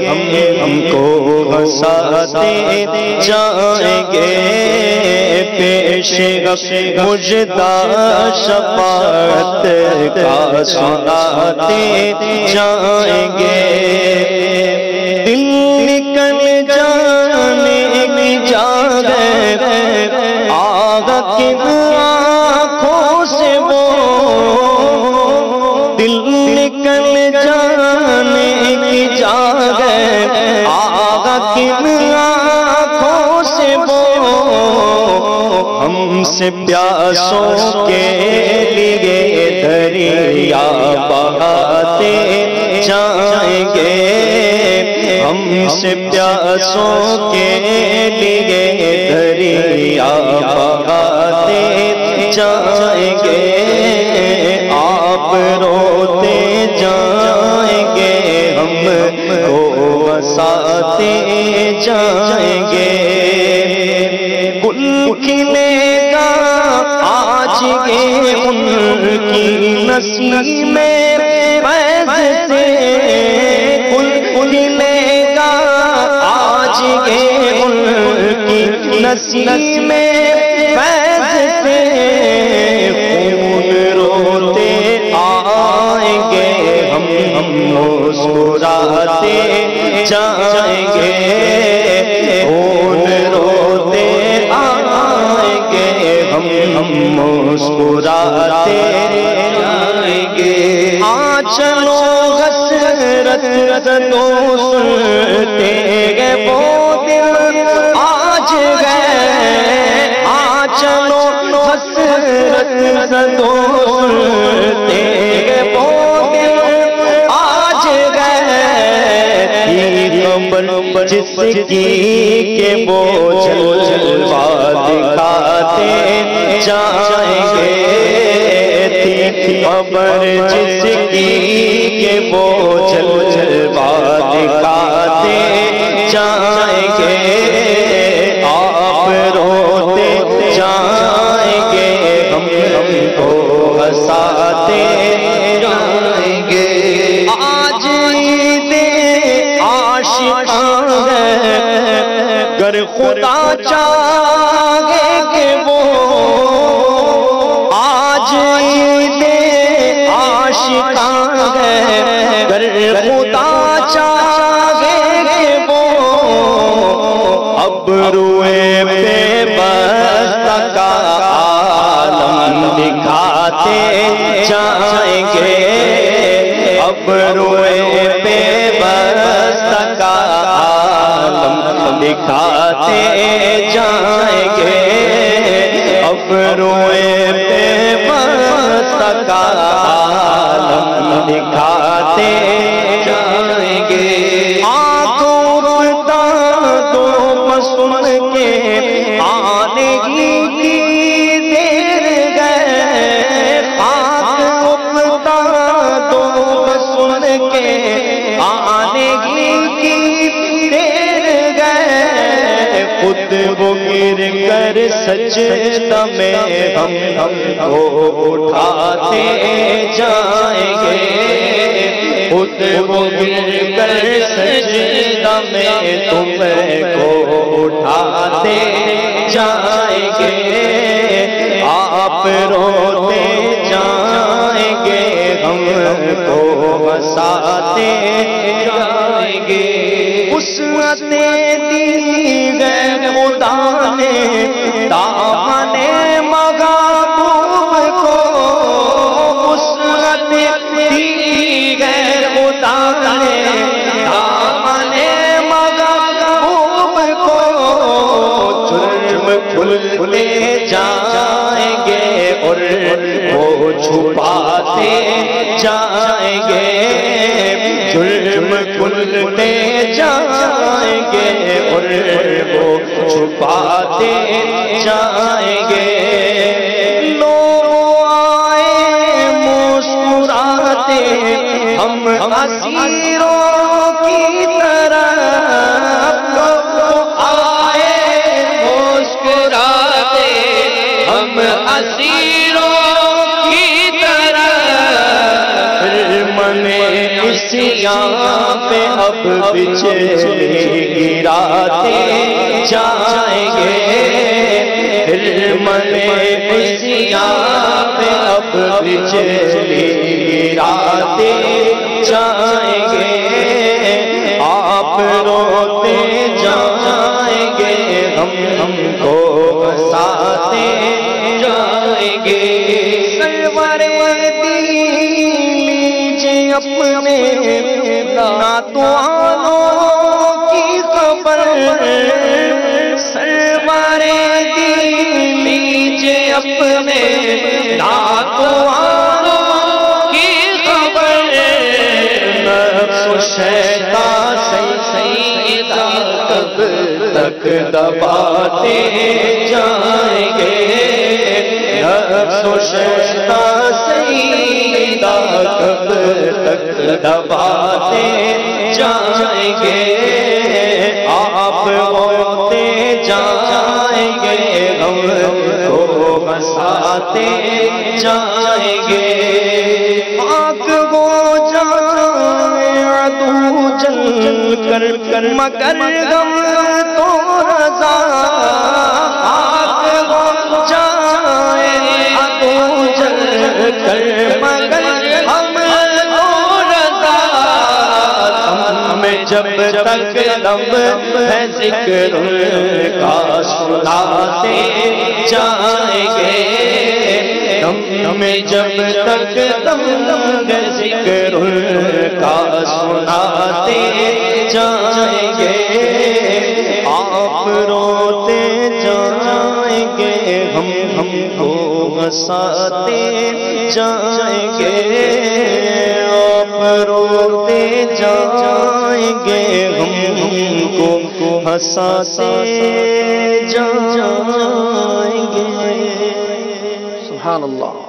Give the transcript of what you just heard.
ہم کو ہنساتے جائیں گے، پیش مجدہ شفاعت کا سناتے جائیں گے۔ دل نکل جانے کی جگہ آگا کن آنکھوں سے وہ، دل نکل جانے کی جگہ آگا کن آنکھوں سے وہ، ہم سے پیاسوں کے لیے دریا بہاتے جائیں گے، ہم سے پیاسوں کے لیے دریا بہاتے جائیں گے، آپ روتے جائیں گے، ہم کو ہنساتے جائیں گے۔ گل کھلے گا آج یہ ان کی نسیم فیض سے، گل کھلے گا آج یہ ان کی نسیم فیض سے، خون روتے آئیں گے، ہم مسکراتے جائیں گے، خون روتے آئیں گے، ہم مسکراتے جائیں گے۔ چلو حسرت تو سنتے گے وہ دل آج گئے، چلو حسرت تو سنتے گے وہ دل آج گئے، خبر جس کی کہ وہ جلوہ دکھاتے جائیں گے، خبر جس کی کہ وہ جلوہ دکھاتے جائیں گے، آپ روتے جائیں گے، ہم کو ہنساتے جائیں گے۔ آج عید عاشقاں ہے، گر خدا چاہے کہ وہ، آج عید عاشقاں ہے، گر خدا چاہے کہ وہ، اب روئے پہ بستہ کا عالم دکھاتے جائیں گے، اب روئے پہ بستہ کا عالم دکھاتے جائیں گے، اب روئے پہ بستہ کا عالم دکھاتے جائیں گے۔ آنکھوں اپتا تو سن کے آنے کی دیر گئے، آنکھوں اپتا تو سن کے آنے کی دیر گئے، خود وہ گر کر سجدہ میں ہم کو اٹھاتے جائیں گے، خود وہ گر کر سجدہ میں تم کو اٹھاتے جائیں گے، آپ روتے جائیں گے، ہم کو ہنساتے جائیں گے۔ وسعت دی ہے خدا نے دامن محبوب کو، وسعت دی ہے خدا نے دامن محبوب کو، جرم کھلتے جائیں گے اور وہ چھپاتے جائیں گے، جرم کھلتے جائیں گے اور وہ چھپاتے جائیں گے۔ لوگ آئے مسکراتے ہم اسیروں کی طرح، لوگ آئے مسکراتے ہم اسیروں کی طرح، پھر من اس عصیاں پہ اب بچھڑے گراتے جائیں گے، حرمن عصیاں پہ اب بچھڑے گراتے جائیں گے، آپ روتے جائیں گے، ہم کو ہنساتے جائیں گے۔ سرور دی لیجئے اپنے ناتوانوں کی خبر، سرور دی لیجئے اپنے ناتوانوں کی خبر، نفس و شیطان سیدہ کب تک دباتے جائیں گے، نفس و شیطان سیدہ کب تک دباتے جائیں گے، آپ ہوتے جائیں گے، ہم کو ہنساتے جائیں گے، آگ ہو جائے عدو جل کر مگر غم تو رضا، آگ ہو جائے عدو جل کر مگر ہم تو رضا، ہمیں جب تک لب ہے ذکر کا سناتے جائیں گے، ہمیں جب تک لب ہے ذکر کا سناتے جائیں گے، آپ روتے جائیں گے، ہم کو ہنساتے جائیں گے، آپ روتے جائیں گے، ہم کو ہنساتے جائیں گے۔ سبحان اللہ۔